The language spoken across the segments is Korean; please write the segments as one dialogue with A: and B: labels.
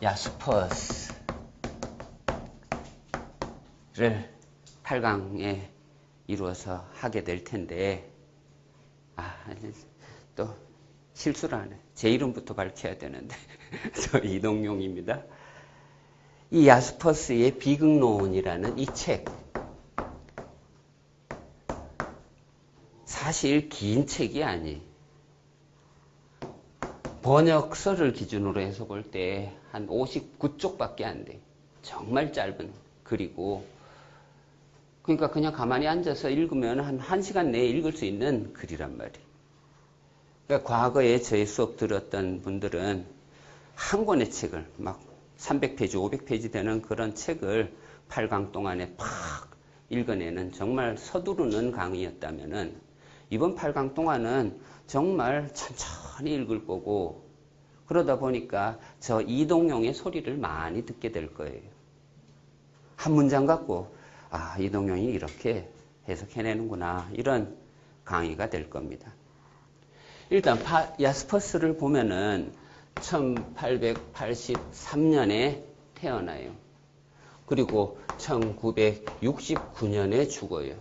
A: 야스퍼스를 8강에 이루어서 하게 될 텐데, 또 실수를 하네. 제 이름부터 밝혀야 되는데. 저 이동용입니다. 이 야스퍼스의 비극론이라는 이 책, 사실 긴 책이 아니에요. 번역서를 기준으로 해서 볼 때 한 59쪽밖에 안 돼요. 정말 짧은 글이고, 그러니까 그냥 가만히 앉아서 읽으면 한 1시간 내에 읽을 수 있는 글이란 말이에요. 그러니까 과거에 저희 수업 들었던 분들은 한 권의 책을 막 300페이지, 500페이지 되는 그런 책을 8강 동안에 팍 읽어내는 정말 서두르는 강의였다면은 이번 8강 동안은 정말 천천히 읽을 거고, 그러다 보니까 저 이동용의 소리를 많이 듣게 될 거예요. 한 문장 갖고 이동용이 이렇게 해석해내는구나, 이런 강의가 될 겁니다. 일단 야스퍼스를 보면은 1883년에 태어나요. 그리고 1969년에 죽어요.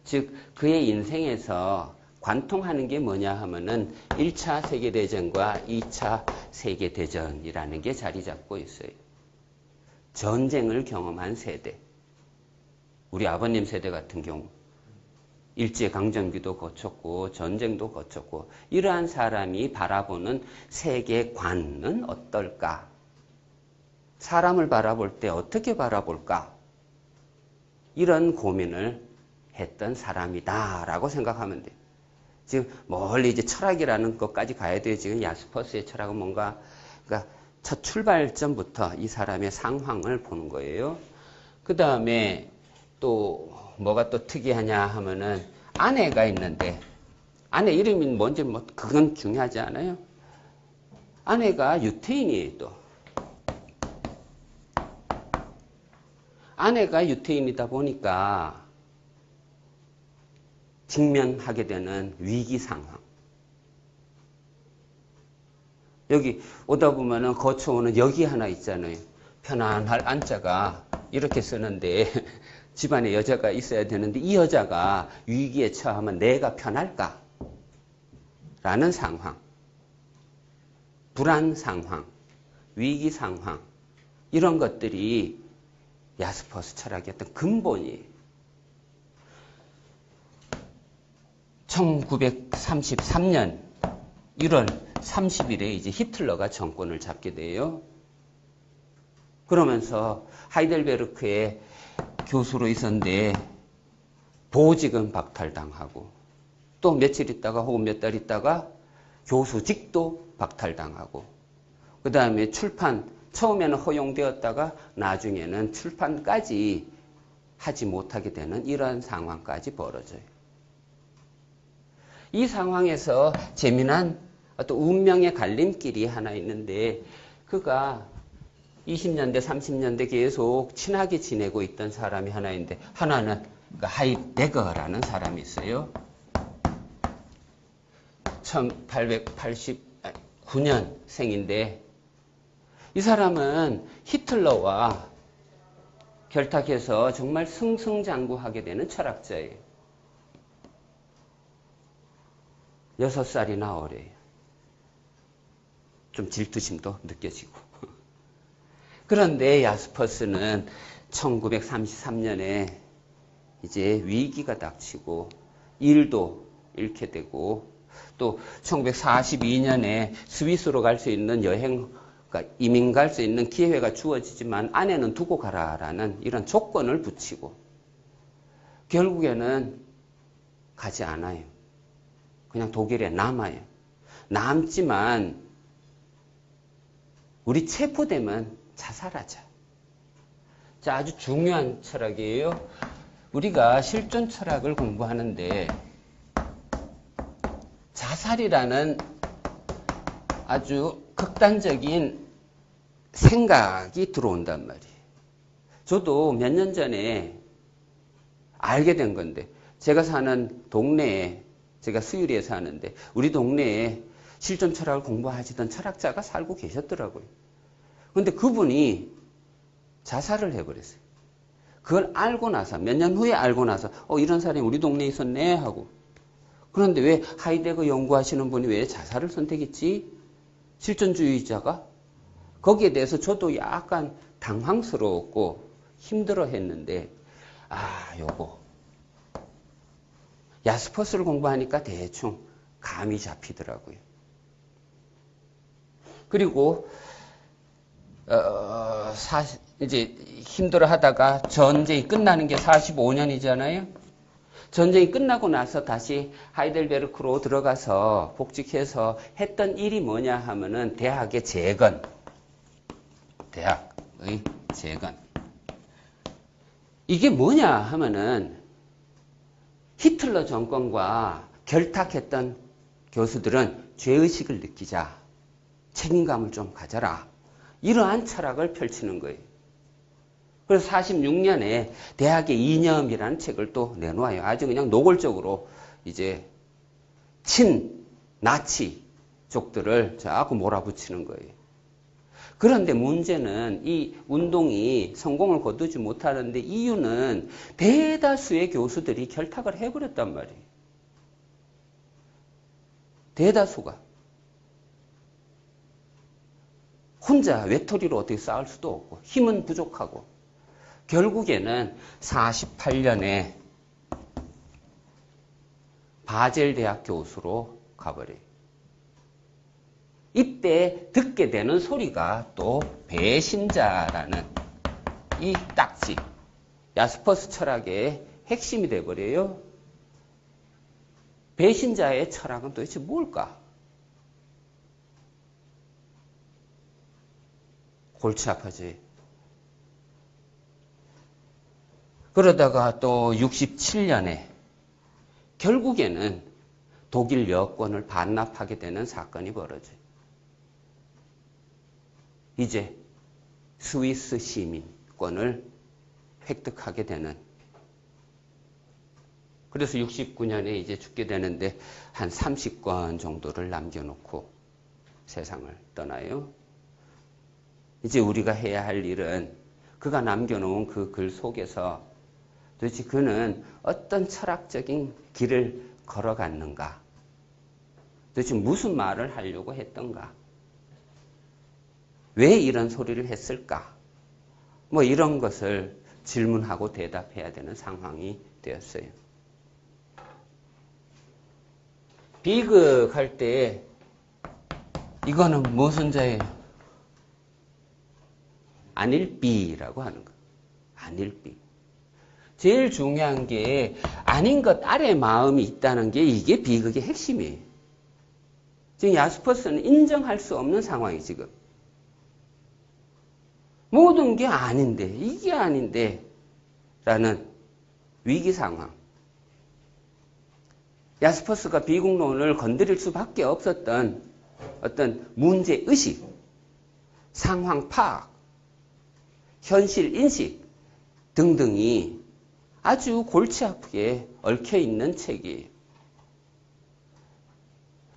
A: 즉 그의 인생에서 관통하는 게 뭐냐 하면은 1차 세계대전과 2차 세계대전이라는 게 자리 잡고 있어요. 전쟁을 경험한 세대. 우리 아버님 세대 같은 경우 일제강점기도 거쳤고 전쟁도 거쳤고, 이러한 사람이 바라보는 세계관은 어떨까? 사람을 바라볼 때 어떻게 바라볼까? 이런 고민을 했던 사람이다라고 생각하면 돼요. 지금 멀리 이제 철학이라는 것까지 가야 돼요. 지금 야스퍼스의 철학은 뭔가, 그러니까 첫 출발점부터 이 사람의 상황을 보는 거예요. 그 다음에 또 뭐가 또 특이하냐 하면은 아내가 있는데, 아내 이름이 뭔지 그건 중요하지 않아요. 아내가 유태인이에요. 또 아내가 유태인이다 보니까 직면하게 되는 위기 상황. 여기 오다 보면은 거쳐오는 여기 하나 있잖아요. 편안할 안자가 이렇게 쓰는데 집안에 여자가 있어야 되는데 이 여자가 위기에 처하면 내가 편할까? 라는 상황. 불안 상황, 위기 상황, 이런 것들이 야스퍼스 철학의 어떤 근본이에요. 1933년 1월 30일에 이제 히틀러가 정권을 잡게 돼요. 그러면서 하이델베르크에 교수로 있었는데 보직은 박탈당하고, 또 며칠 있다가 혹은 몇 달 있다가 교수직도 박탈당하고, 그 다음에 출판, 처음에는 허용되었다가 나중에는 출판까지 하지 못하게 되는 이런 상황까지 벌어져요. 이 상황에서 재미난 어떤 운명의 갈림길이 하나 있는데, 그가 20년대, 30년대 계속 친하게 지내고 있던 사람이 하나 있는데, 하나는 하이데거라는 사람이 있어요. 1889년생인데 이 사람은 히틀러와 결탁해서 정말 승승장구하게 되는 철학자예요. 6살이나 어려요. 좀 질투심도 느껴지고. 그런데 야스퍼스는 1933년에 이제 위기가 닥치고 일도 잃게 되고, 또 1942년에 스위스로 갈 수 있는 여행, 그러니까 이민 갈 수 있는 기회가 주어지지만 아내는 두고 가라라는 이런 조건을 붙이고, 결국에는 가지 않아요. 그냥 독일에 남아요. 남지만 우리 체포되면 자살하자. 자, 아주 중요한 철학이에요. 우리가 실존 철학을 공부하는데 자살이라는 아주 극단적인 생각이 들어온단 말이에요. 저도 몇 년 전에 알게 된 건데, 제가 사는 동네에, 제가 수유리에 사는데 우리 동네에 실존 철학을 공부하시던 철학자가 살고 계셨더라고요. 근데 그분이 자살을 해버렸어요. 그걸 알고 나서, 몇 년 후에 알고 나서, 이런 사람이 우리 동네에 있었네 하고. 그런데 왜 하이데거 연구하시는 분이 왜 자살을 선택했지? 실존주의자가? 거기에 대해서 저도 약간 당황스러웠고 힘들어 했는데, 요거. 야스퍼스를 공부하니까 대충 감이 잡히더라고요. 그리고, 이제 힘들어 하다가 전쟁이 끝나는 게 45년이잖아요. 전쟁이 끝나고 나서 다시 하이델베르크로 들어가서 복직해서 했던 일이 뭐냐 하면은 대학의 재건. 대학의 재건. 이게 뭐냐 하면은 히틀러 정권과 결탁했던 교수들은 죄의식을 느끼자. 책임감을 좀 가져라. 이러한 철학을 펼치는 거예요. 그래서 46년에 대학의 이념이라는 책을 또 내놓아요. 아주 그냥 노골적으로 이제 친나치족들을 자꾸 몰아붙이는 거예요. 그런데 문제는 이 운동이 성공을 거두지 못하는데 이유는 대다수의 교수들이 결탁을 해버렸단 말이에요. 대다수가. 혼자 외톨이로 어떻게 싸울 수도 없고 힘은 부족하고 결국에는 48년에 바젤 대학 교수로 가버려요. 이때 듣게 되는 소리가 또 배신자라는 이 딱지, 야스퍼스 철학의 핵심이 돼버려요. 배신자의 철학은 도대체 뭘까? 골치 아파지. 그러다가 또 67년에 결국에는 독일 여권을 반납하게 되는 사건이 벌어져요. 이제 스위스 시민권을 획득하게 되는. 그래서 69년에 이제 죽게 되는데 한 30권 정도를 남겨놓고 세상을 떠나요. 이제 우리가 해야 할 일은 그가 남겨놓은 그 글 속에서 도대체 그는 어떤 철학적인 길을 걸어갔는가? 도대체 무슨 말을 하려고 했던가? 왜 이런 소리를 했을까? 뭐 이런 것을 질문하고 대답해야 되는 상황이 되었어요. 비극할 때 이거는 무슨 자예요? 안일비라고 하는 거. 안일비. 제일 중요한 게 아닌 것 아래 마음이 있다는 게 이게 비극의 핵심이에요. 지금 야스퍼스는 인정할 수 없는 상황이 지금. 모든 게 아닌데 이게 아닌데 라는 위기 상황. 야스퍼스가 비극론을 건드릴 수밖에 없었던 어떤 문제의식, 상황 파악, 현실 인식 등등이 아주 골치 아프게 얽혀있는 책이에요.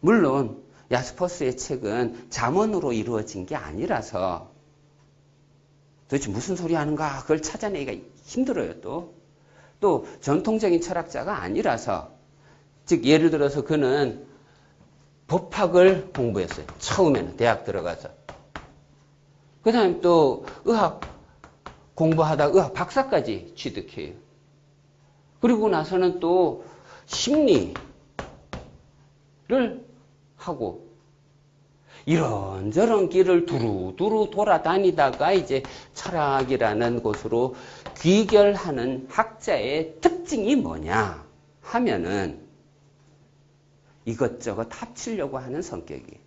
A: 물론 야스퍼스의 책은 잠언으로 이루어진 게 아니라서 도대체 무슨 소리 하는가 그걸 찾아내기가 힘들어요. 또 전통적인 철학자가 아니라서, 즉 예를 들어서 그는 법학을 공부했어요. 처음에는 대학 들어가서. 그 다음에 또 의학 공부하다 의학 박사까지 취득해요. 그리고 나서는 또 심리를 하고 이런저런 길을 두루두루 돌아다니다가 이제 철학이라는 곳으로 귀결하는 학자의 특징이 뭐냐 하면은 이것저것 합치려고 하는 성격이에요.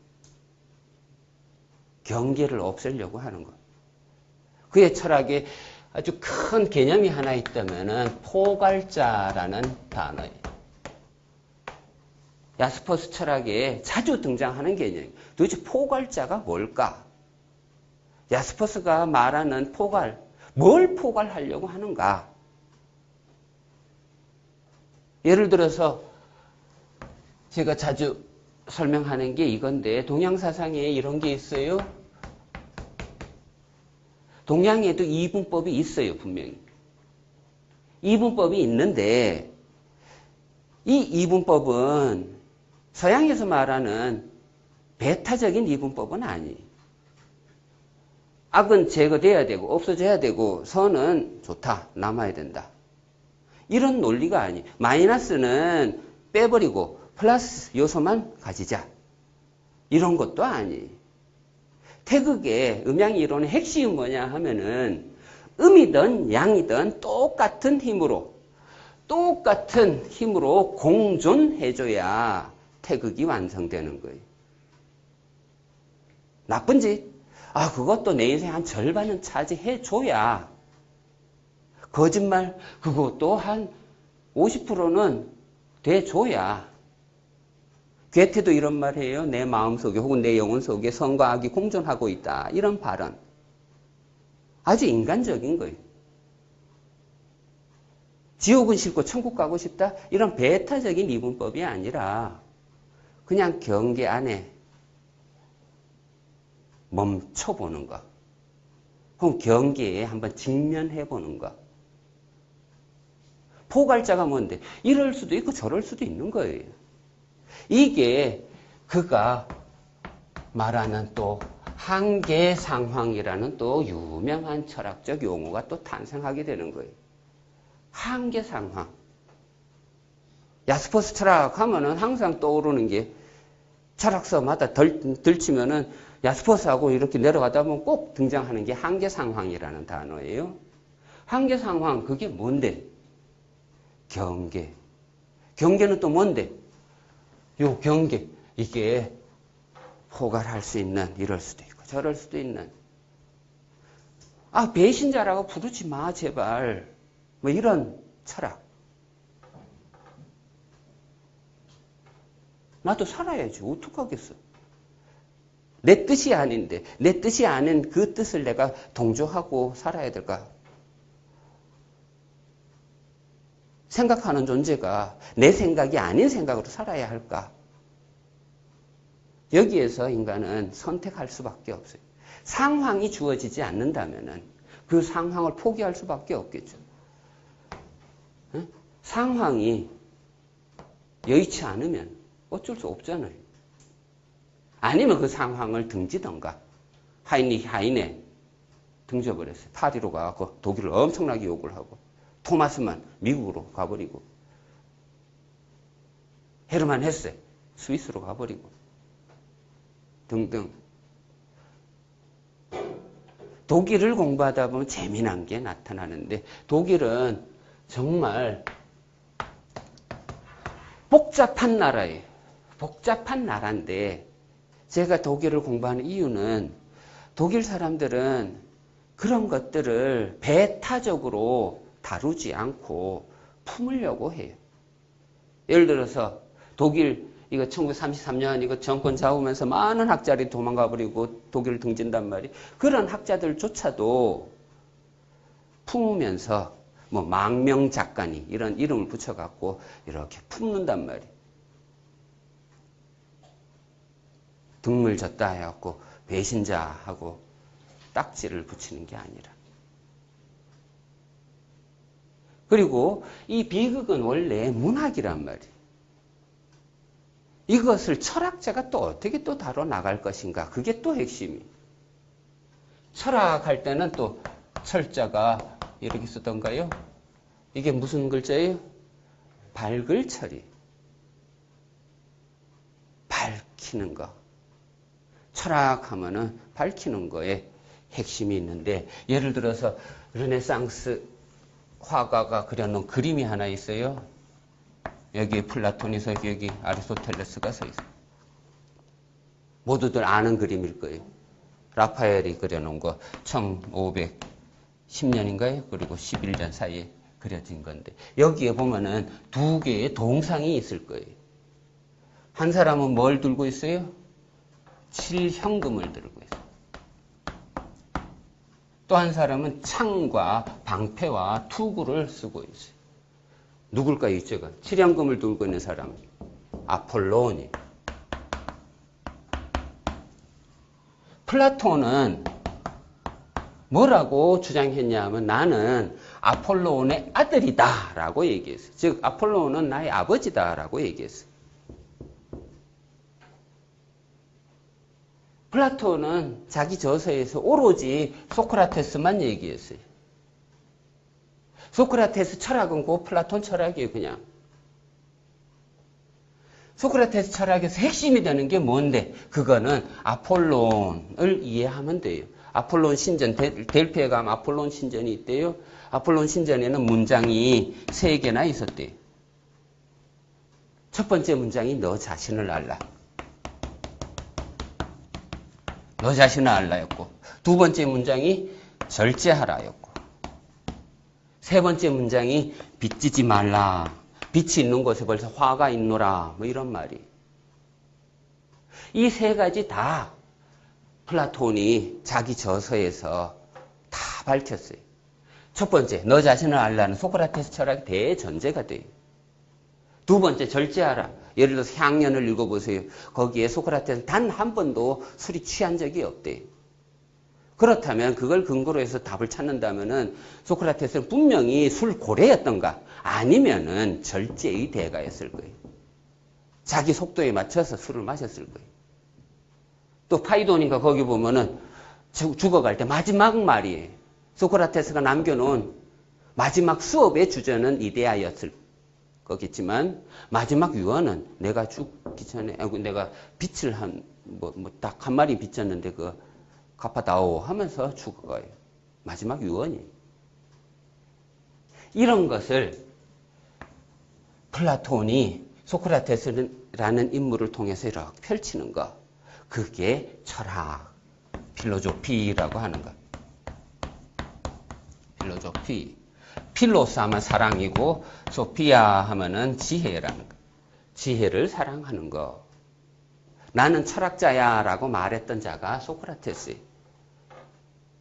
A: 경계를 없애려고 하는 것. 그의 철학에 아주 큰 개념이 하나 있다면은 포괄자라는 단어예요. 야스퍼스 철학에 자주 등장하는 개념이에요. 도대체 포괄자가 뭘까? 야스퍼스가 말하는 포괄, 뭘 포괄하려고 하는가? 예를 들어서 제가 자주 설명하는 게 이건데 동양사상에 이런 게 있어요. 동양에도 이분법이 있어요, 분명히. 이분법이 있는데 이 이분법은 서양에서 말하는 배타적인 이분법은 아니에요. 악은 제거돼야 되고 없어져야 되고 선은 좋다, 남아야 된다. 이런 논리가 아니에요. 마이너스는 빼버리고 플러스 요소만 가지자. 이런 것도 아니에요. 태극의 음양이론의 핵심이 뭐냐 하면은 음이든 양이든 똑같은 힘으로 공존해줘야 태극이 완성되는 거예요. 나쁜 짓? 그것도 내 인생 한 절반은 차지해줘야. 거짓말? 그것도 한 50%는 돼줘야. 괴테도 이런 말 해요. 내 마음속에 혹은 내 영혼 속에 선과 악이 공존하고 있다. 이런 발언. 아주 인간적인 거예요. 지옥은 싫고 천국 가고 싶다? 이런 배타적인 이분법이 아니라 그냥 경계 안에 멈춰보는 것. 혹은 경계에 한번 직면해보는 것. 포괄자가 뭔데? 이럴 수도 있고 저럴 수도 있는 거예요. 이게 그가 말하는 또 한계상황이라는 또 유명한 철학적 용어가 또 탄생하게 되는 거예요. 한계상황. 야스퍼스 철학 하면은 항상 떠오르는 게 철학서마다 들치면은 야스퍼스하고 이렇게 내려가다 보면 꼭 등장하는 게 한계상황이라는 단어예요. 한계상황, 그게 뭔데? 경계. 경계는 또 뭔데? 요 경계. 이게 포괄할 수 있는, 이럴 수도 있고 저럴 수도 있는. 배신자라고 부르지 마 제발. 뭐 이런 철학. 나도 살아야지. 어떡하겠어. 내 뜻이 아닌데, 내 뜻이 아닌 그 뜻을 내가 동조하고 살아야 될까? 생각하는 존재가 내 생각이 아닌 생각으로 살아야 할까? 여기에서 인간은 선택할 수밖에 없어요. 상황이 주어지지 않는다면 그 상황을 포기할 수밖에 없겠죠. 상황이 여의치 않으면 어쩔 수 없잖아요. 아니면 그 상황을 등지던가. 하이네 등져버렸어요. 파리로 가고 독일을 엄청나게 욕을 하고 토마스만 미국으로 가버리고 헤르만 헤세 스위스로 가버리고 등등. 독일을 공부하다 보면 재미난 게 나타나는데 독일은 정말 복잡한 나라예요. 복잡한 나라인데 제가 독일을 공부하는 이유는 독일 사람들은 그런 것들을 배타적으로 다루지 않고 품으려고 해요. 예를 들어서 독일 이거 1933년 이거 정권 잡으면서 많은 학자들이 도망가 버리고 독일을 등진단 말이에요. 그런 학자들조차도 품으면서 뭐 망명 작가니 이런 이름을 붙여갖고 이렇게 품는단 말이에요. 등물 졌다 해갖고 배신자하고 딱지를 붙이는 게 아니라. 그리고 이 비극은 원래 문학이란 말이에요. 이것을 철학자가 또 어떻게 또 다뤄 나갈 것인가. 그게 또 핵심이에요. 철학할 때는 또 철자가 이렇게 쓰던가요? 이게 무슨 글자예요? 발글철이. 밝히는 거. 철학하면은 밝히는 거에 핵심이 있는데, 예를 들어서 르네상스 화가가 그려놓은 그림이 하나 있어요. 여기 플라톤이 서 있고 여기 아리스토텔레스가 서 있어요. 모두들 아는 그림일 거예요. 라파엘이 그려놓은 거 1510년인가요? 그리고 11년 사이에 그려진 건데 여기에 보면은 두 개의 동상이 있을 거예요. 한 사람은 뭘 들고 있어요? 칠현금을 들고 있어요. 또 한 사람은 창과 방패와 투구를 쓰고 있어요. 누굴까요? 이쪽은 칠현금을 들고 있는 사람 아폴론이. 플라톤은 뭐라고 주장했냐 하면 나는 아폴로온의 아들이다 라고 얘기했어요. 즉 아폴로온은 나의 아버지다 라고 얘기했어요. 플라톤은 자기 저서에서 오로지 소크라테스만 얘기했어요. 소크라테스 철학은 그 플라톤 철학이에요. 그냥 소크라테스 철학에서 핵심이 되는 게 뭔데? 그거는 아폴론을 이해하면 돼요. 아폴론 신전, 델피에 가면 아폴론 신전이 있대요. 아폴론 신전에는 문장이 3개나 있었대요. 첫 번째 문장이 너 자신을 알라. 너 자신을 알라였고, 두 번째 문장이 절제하라였고, 세 번째 문장이 빚지지 말라. 빛이 있는 곳에 벌써 화가 있노라. 뭐 이런 말이. 이 3가지 다 플라톤이 자기 저서에서 다 밝혔어요. 첫 번째, 너 자신을 알라는 소크라테스 철학의 대전제가 돼요. 두 번째, 절제하라. 예를 들어서 향연을 읽어보세요. 거기에 소크라테스는 단 한 번도 술이 취한 적이 없대요. 그렇다면 그걸 근거로 해서 답을 찾는다면은 소크라테스는 분명히 술 고래였던가 아니면은 절제의 대가였을 거예요. 자기 속도에 맞춰서 술을 마셨을 거예요. 또 파이도니까 거기 보면은 죽어갈 때 마지막 말이에요. 소크라테스가 남겨놓은 마지막 수업의 주제는 이데아였을 거겠지만 마지막 유언은 내가 죽기 전에 내가 빚을 딱 한 마리 빚졌는데 그 갚아다오 하면서 죽어가요. 마지막 유언이에요. 이런 것을 플라톤이 소크라테스라는 인물을 통해서 이렇게 펼치는 거. 그게 철학, 필로조피라고 하는 거. 필로조피. 필로스 하면 사랑이고 소피아 하면은 지혜라는 거. 지혜를 사랑하는 거. 나는 철학자야 라고 말했던 자가 소크라테스예요.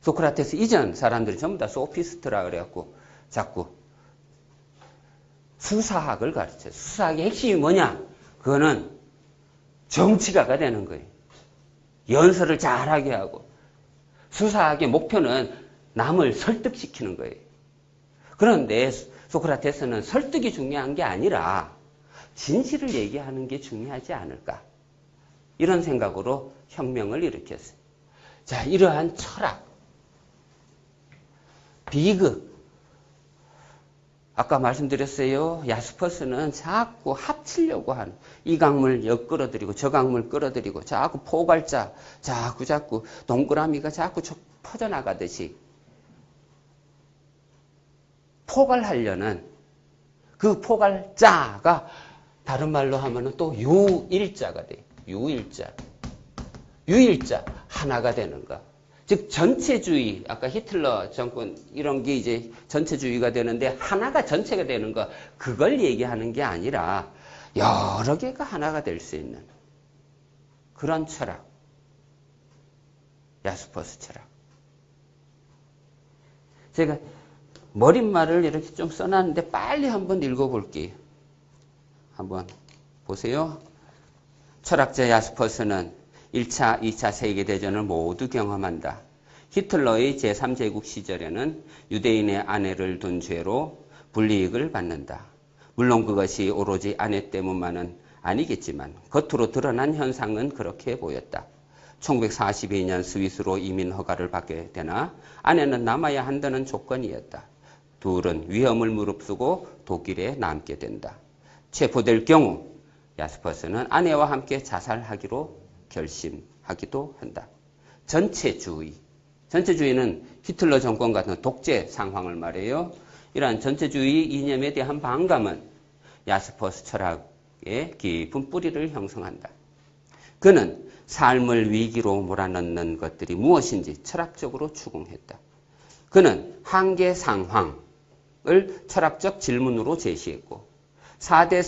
A: 소크라테스 이전 사람들이 전부 다 소피스트라 그래갖고 자꾸 수사학을 가르쳐요. 수사학의 핵심이 뭐냐? 그거는 정치가가 되는 거예요. 연설을 잘하게 하고 수사학의 목표는 남을 설득시키는 거예요. 그런데 소크라테스는 설득이 중요한 게 아니라 진실을 얘기하는 게 중요하지 않을까? 이런 생각으로 혁명을 일으켰어요. 자, 이러한 철학, 비극. 아까 말씀드렸어요. 야스퍼스는 자꾸 합치려고 하는 이 강물 끌어들이고 저 강물 끌어들이고 자꾸 포괄자 자꾸 동그라미가 자꾸 퍼져나가듯이 포괄하려는 그 포괄자가 다른 말로 하면은 또 유일자가 돼요. 유일자 하나가 되는 거. 즉 전체주의, 아까 히틀러 정권 이런 게 이제 전체주의가 되는데 하나가 전체가 되는 거, 그걸 얘기하는 게 아니라 여러 개가 하나가 될 수 있는 그런 철학. 야스퍼스 철학. 제가 머릿말을 이렇게 좀 써놨는데 빨리 한번 읽어볼게요. 한번 보세요. 철학자 야스퍼스는 1차, 2차 세계대전을 모두 경험한다. 히틀러의 제3제국 시절에는 유대인의 아내를 둔 죄로 불이익을 받는다. 물론 그것이 오로지 아내 때문만은 아니겠지만 겉으로 드러난 현상은 그렇게 보였다. 1942년 스위스로 이민 허가를 받게 되나 아내는 남아야 한다는 조건이었다. 둘은 위험을 무릅쓰고 독일에 남게 된다. 체포될 경우 야스퍼스는 아내와 함께 자살하기로 결심하기도 한다. 전체주의는 히틀러 정권 같은 독재 상황을 말해요. 이러한 전체주의 이념에 대한 반감은 야스퍼스 철학의 깊은 뿌리를 형성한다. 그는 삶을 위기로 몰아넣는 것들이 무엇인지 철학적으로 추궁했다. 그는 한계 상황을 철학적 질문으로 제시했고 4대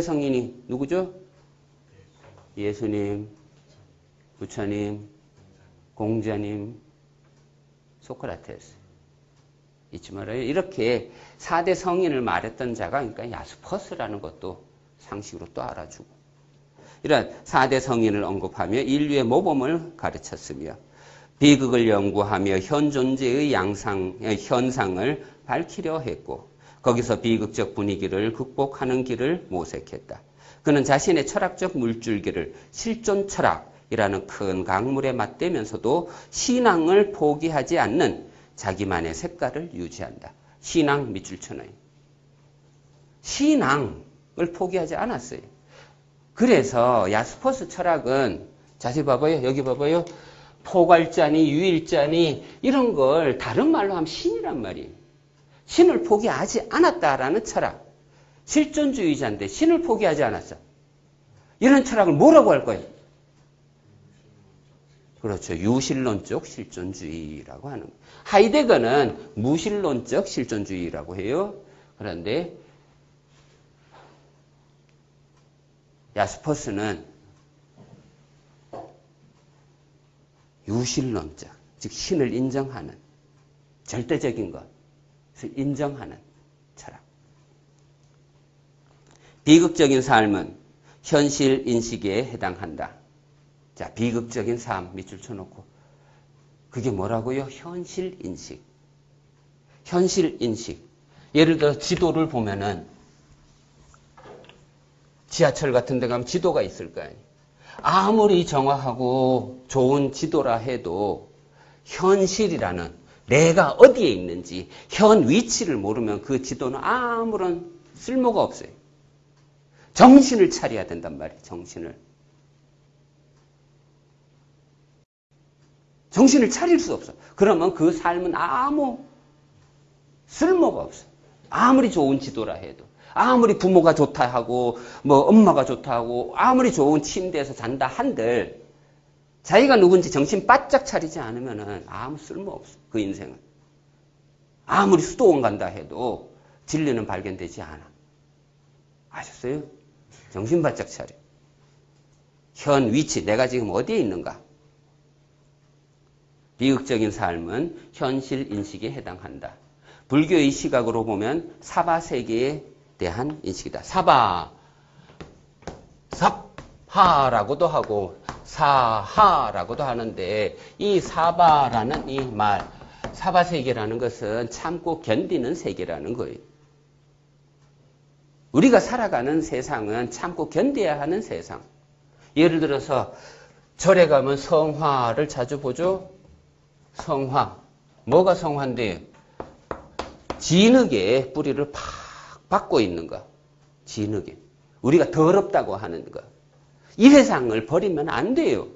A: 성인이 누구죠? 예수님, 부처님, 공자님, 소크라테스. 잊지 말아요. 이렇게 4대 성인을 말했던 자가 그러니까 야스퍼스라는 것도 상식으로 또 알아주고 이런 4대 성인을 언급하며 인류의 모범을 가르쳤으며 비극을 연구하며 현 존재의 현상을 밝히려 했고 거기서 비극적 분위기를 극복하는 길을 모색했다. 그는 자신의 철학적 물줄기를 실존 철학이라는 큰 강물에 맞대면서도 신앙을 포기하지 않는 자기만의 색깔을 유지한다. 신앙 밑줄 쳐놔요. 신앙을 포기하지 않았어요. 그래서 야스퍼스 철학은 자세히 봐봐요. 여기 봐봐요. 포괄자니 유일자니 이런 걸 다른 말로 하면 신이란 말이에요. 신을 포기하지 않았다라는 철학. 실존주의자인데 신을 포기하지 않았어. 이런 철학을 뭐라고 할 거예요? 그렇죠. 유실론적 실존주의라고 하는 거예요. 하이데거는 무실론적 실존주의라고 해요. 그런데 야스퍼스는 유실론적, 즉 신을 인정하는 절대적인 것을 인정하는 철학. 비극적인 삶은 현실 인식에 해당한다. 자, 비극적인 삶 밑줄 쳐놓고 그게 뭐라고요? 현실 인식. 현실 인식. 예를 들어 지도를 보면은 지하철 같은 데 가면 지도가 있을 거 아니에요. 아무리 정확하고 좋은 지도라 해도 현실이라는 내가 어디에 있는지 현 위치를 모르면 그 지도는 아무런 쓸모가 없어요. 정신을 차려야 된단 말이에요. 정신을 차릴 수 없어. 그러면 그 삶은 아무 쓸모가 없어. 아무리 좋은 지도라 해도. 아무리 부모가 좋다 하고 뭐 엄마가 좋다 하고 아무리 좋은 침대에서 잔다 한들 자기가 누군지 정신 바짝 차리지 않으면 아무 쓸모 없어. 그 인생은. 아무리 수도원 간다 해도 진리는 발견되지 않아. 아셨어요? 정신 바짝 차려. 현 위치, 내가 지금 어디에 있는가? 비극적인 삶은 현실 인식에 해당한다. 불교의 시각으로 보면 사바세계에 대한 인식이다. 삽하라고도 하고 사하라고도 하는데 이 사바라는 이 말, 사바세계라는 것은 참고 견디는 세계라는 거예요. 우리가 살아가는 세상은 참고 견뎌야 하는 세상. 예를 들어서 절에 가면 성화를 자주 보죠. 성화. 뭐가 성화인데? 진흙에 뿌리를 팍 박고 있는 거. 진흙에. 우리가 더럽다고 하는 거. 이 세상을 버리면 안 돼요.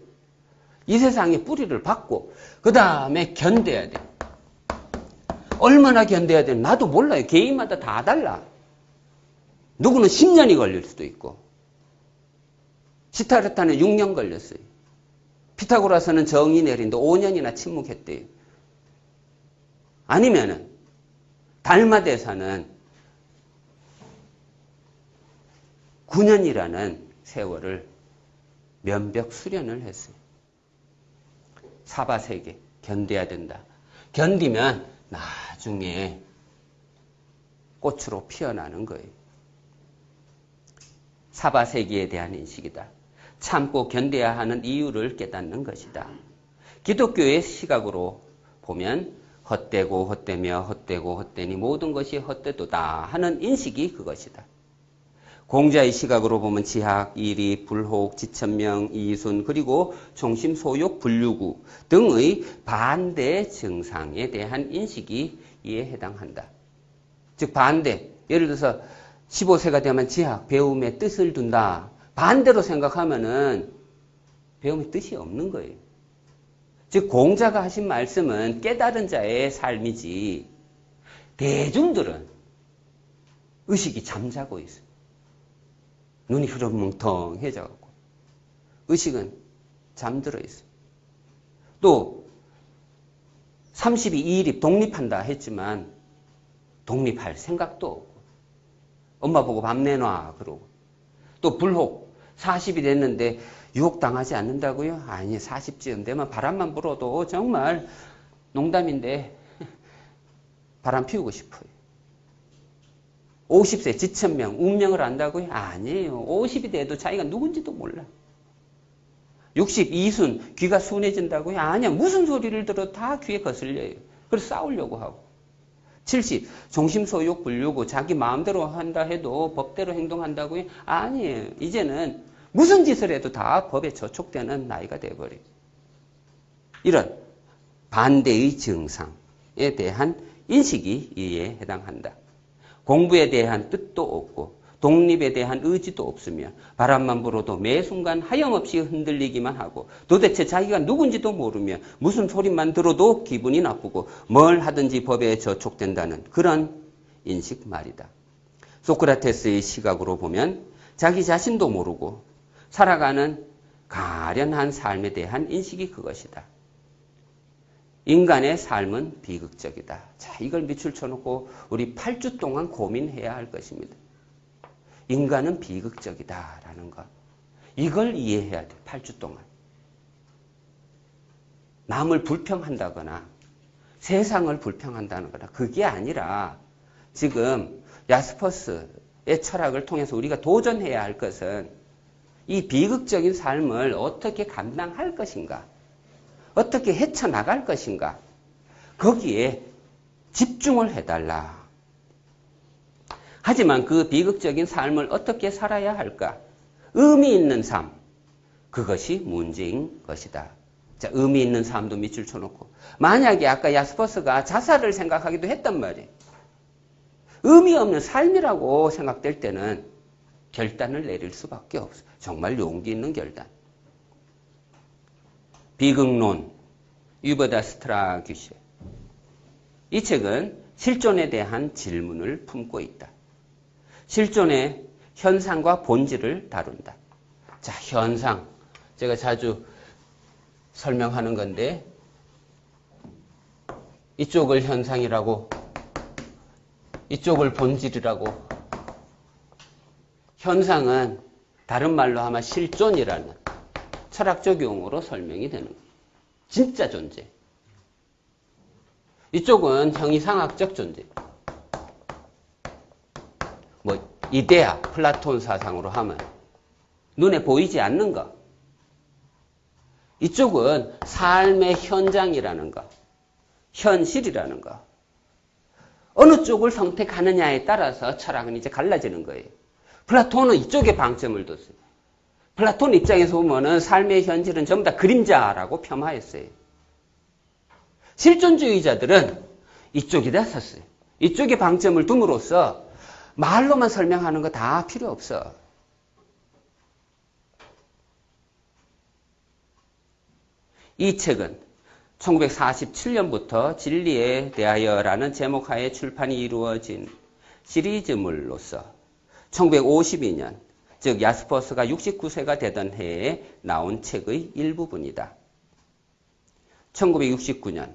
A: 이 세상에 뿌리를 박고 그 다음에 견뎌야 돼. 얼마나 견뎌야 돼? 나도 몰라요. 개인마다 다 달라. 누구는 10년이 걸릴 수도 있고 시타르타는 6년 걸렸어요. 피타고라스는 정의 내린데 5년이나 침묵했대요. 아니면은 달마대사는 9년이라는 세월을 면벽 수련을 했어요. 사바세계 견뎌야 된다. 견디면 나중에 꽃으로 피어나는 거예요. 사바세계에 대한 인식이다. 참고 견뎌야 하는 이유를 깨닫는 것이다. 기독교의 시각으로 보면 헛되고 헛되며 헛되고 헛되니 모든 것이 헛되도다 하는 인식이 그것이다. 공자의 시각으로 보면 지학, 이리, 불혹, 지천명, 이순 그리고 종심, 소욕, 불유구 등의 반대 증상에 대한 인식이 이에 해당한다. 즉 반대, 예를 들어서 15세가 되면 지학, 배움의 뜻을 둔다. 반대로 생각하면은 배움의 뜻이 없는 거예요. 즉 공자가 하신 말씀은 깨달은 자의 삶이지 대중들은 의식이 잠자고 있어요. 눈이 흐름뭉텅해져갖고 의식은 잠들어 있어요. 또 32일입 독립한다 했지만 독립할 생각도 없고 엄마 보고 밥 내놔 그러고 또 불혹 40이 됐는데 유혹당하지 않는다고요? 아니 40쯤 되면 바람만 불어도 정말 농담인데 바람 피우고 싶어요. 50세 지천명 운명을 안다고요? 아니에요. 50이 돼도 자기가 누군지도 몰라. 62순 귀가 순해진다고요? 아니야. 무슨 소리를 들어도 다 귀에 거슬려요. 그래서 싸우려고 하고. 70. 종심소욕 불유고 자기 마음대로 한다 해도 법대로 행동한다고요? 아니에요. 이제는 무슨 짓을 해도 다 법에 저촉되는 나이가 돼버려요. 이런 반대의 증상에 대한 인식이 이에 해당한다. 공부에 대한 뜻도 없고 독립에 대한 의지도 없으며 바람만 불어도 매 순간 하염없이 흔들리기만 하고 도대체 자기가 누군지도 모르며 무슨 소리만 들어도 기분이 나쁘고 뭘 하든지 법에 저촉된다는 그런 인식 말이다. 소크라테스의 시각으로 보면 자기 자신도 모르고 살아가는 가련한 삶에 대한 인식이 그것이다. 인간의 삶은 비극적이다. 자, 이걸 밑줄 쳐놓고 우리 8주 동안 고민해야 할 것입니다. 인간은 비극적이다라는 것. 이걸 이해해야 돼. 8주 동안. 남을 불평한다거나 세상을 불평한다거나 그게 아니라 지금 야스퍼스의 철학을 통해서 우리가 도전해야 할 것은 이 비극적인 삶을 어떻게 감당할 것인가? 어떻게 헤쳐나갈 것인가? 거기에 집중을 해달라. 하지만 그 비극적인 삶을 어떻게 살아야 할까? 의미 있는 삶. 그것이 문제인 것이다. 자, 의미 있는 삶도 밑줄 쳐놓고. 만약에 아까 야스퍼스가 자살을 생각하기도 했단 말이에요. 의미 없는 삶이라고 생각될 때는 결단을 내릴 수밖에 없어요. 정말 용기 있는 결단. 비극론, 유버다 스트라규시. 이 책은 실존에 대한 질문을 품고 있다. 실존의 현상과 본질을 다룬다. 자, 현상. 제가 자주 설명하는 건데 이쪽을 현상이라고, 이쪽을 본질이라고. 현상은 다른 말로 하면 실존이라는 철학적 용어로 설명이 되는 거예요. 진짜 존재. 이쪽은 형이상학적 존재. 뭐 이데아, 플라톤 사상으로 하면 눈에 보이지 않는 것. 이쪽은 삶의 현장이라는 것. 현실이라는 것. 어느 쪽을 선택하느냐에 따라서 철학은 이제 갈라지는 거예요. 플라톤은 이쪽에 방점을 뒀어요. 플라톤 입장에서 보면은 삶의 현실은 전부 다 그림자라고 폄하했어요. 실존주의자들은 이쪽에다 섰어요. 이쪽에 방점을 둠으로써 말로만 설명하는 거 다 필요 없어. 이 책은 1947년부터 진리에 대하여라는 제목하에 출판이 이루어진 시리즈물로서 1952년, 즉 야스퍼스가 69세가 되던 해에 나온 책의 일부분이다. 1969년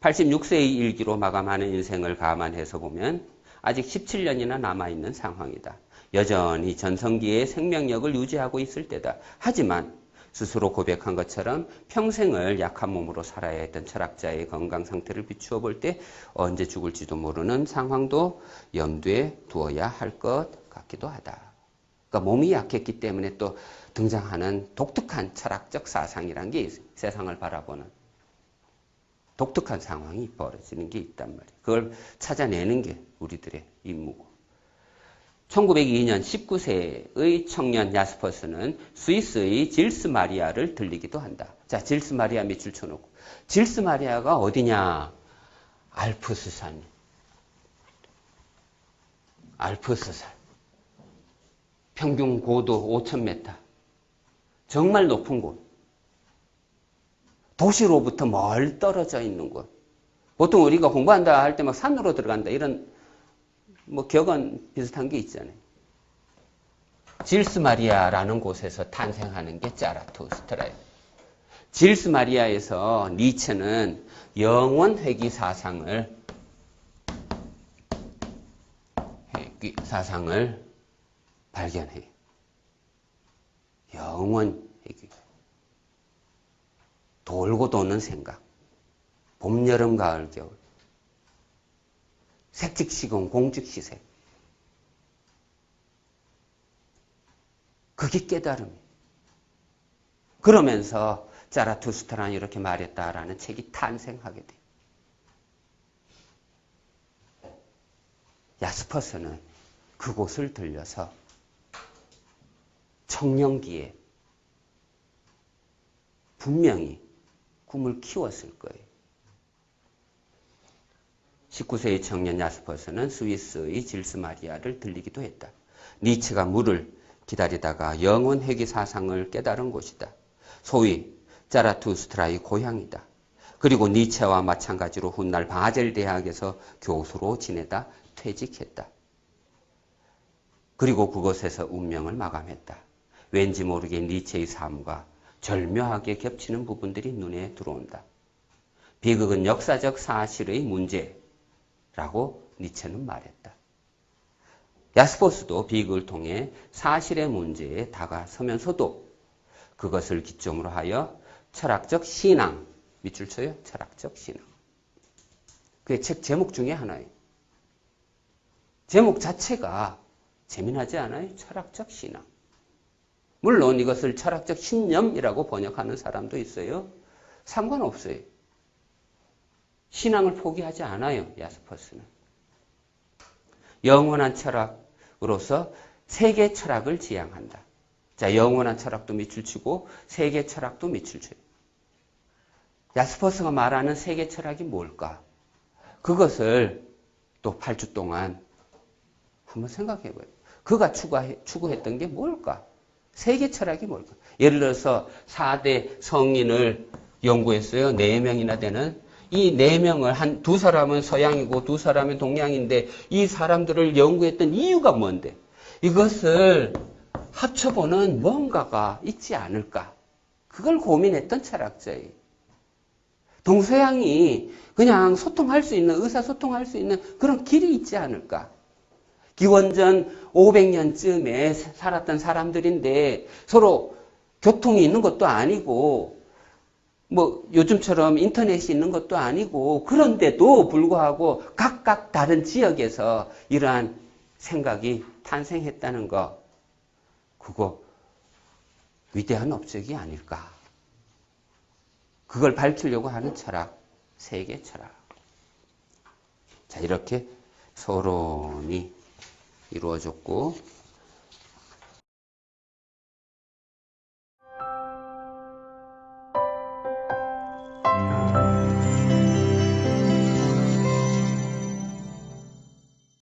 A: 86세의 일기로 마감하는 인생을 감안해서 보면 아직 17년이나 남아있는 상황이다. 여전히 전성기의 생명력을 유지하고 있을 때다. 하지만 스스로 고백한 것처럼 평생을 약한 몸으로 살아야 했던 철학자의 건강 상태를 비추어 볼 때 언제 죽을지도 모르는 상황도 염두에 두어야 할 것 같기도 하다. 그러니까 몸이 약했기 때문에 또 등장하는 독특한 철학적 사상이라는 게 있어요. 세상을 바라보는 독특한 상황이 벌어지는 게 있단 말이에요. 그걸 찾아내는 게 우리들의 임무고. 1902년 19세의 청년 야스퍼스는 스위스의 질스 마리아를 들리기도 한다. 자, 질스 마리아 밑줄 쳐놓고. 질스 마리아가 어디냐? 알프스산. 알프스산. 평균 고도 5,000m. 정말 높은 곳. 도시로부터 멀 떨어져 있는 곳. 보통 우리가 공부한다 할 때 막 산으로 들어간다 이런 뭐 격언 비슷한 게 있잖아요. 질스 마리아라는 곳에서 탄생하는 게 자라투스트라예요. 질스 마리아에서 니체는 영원 회귀 사상을 발견해요. 영원 회귀. 돌고 도는 생각. 봄, 여름, 가을, 겨울. 색즉시공, 공즉시색. 그게 깨달음이에요. 그러면서 자라투스트라는 이렇게 말했다라는 책이 탄생하게 돼. 야스퍼스는 그곳을 들려서 청년기에 분명히 꿈을 키웠을 거예요. 19세의 청년 야스퍼스는 스위스의 질스마리아를 들리기도 했다. 니체가 물을 기다리다가 영혼 회귀 사상을 깨달은 곳이다. 소위 자라투스트라의 고향이다. 그리고 니체와 마찬가지로 훗날 바젤 대학에서 교수로 지내다 퇴직했다. 그리고 그곳에서 운명을 마감했다. 왠지 모르게 니체의 삶과 절묘하게 겹치는 부분들이 눈에 들어온다. 비극은 역사적 사실의 문제라고 니체는 말했다. 야스퍼스도 비극을 통해 사실의 문제에 다가서면서도 그것을 기점으로 하여 철학적 신앙, 밑줄 쳐요? 철학적 신앙. 그게 책 제목 중에 하나예요. 제목 자체가 재미나지 않아요? 철학적 신앙. 물론 이것을 철학적 신념이라고 번역하는 사람도 있어요. 상관없어요. 신앙을 포기하지 않아요, 야스퍼스는. 영원한 철학으로서 세계 철학을 지향한다. 자, 영원한 철학도 밑줄 치고 세계 철학도 밑줄 쳐요. 야스퍼스가 말하는 세계 철학이 뭘까? 그것을 또 8주 동안 한번 생각해 봐요. 그가 추구했던 게 뭘까? 세계 철학이 뭘까? 예를 들어서 4대 성인을 연구했어요. 4명이나 되는. 이 4명을 두 사람은 서양이고 두 사람은 동양인데 이 사람들을 연구했던 이유가 뭔데? 이것을 합쳐보는 뭔가가 있지 않을까? 그걸 고민했던 철학자예요. 동서양이 그냥 소통할 수 있는, 의사소통할 수 있는 그런 길이 있지 않을까? 기원전 500년쯤에 살았던 사람들인데 서로 교통이 있는 것도 아니고 뭐 요즘처럼 인터넷이 있는 것도 아니고 그런데도 불구하고 각각 다른 지역에서 이러한 생각이 탄생했다는 거, 그거 위대한 업적이 아닐까. 그걸 밝히려고 하는 철학, 세계 철학. 자, 이렇게 서론이 이루어졌고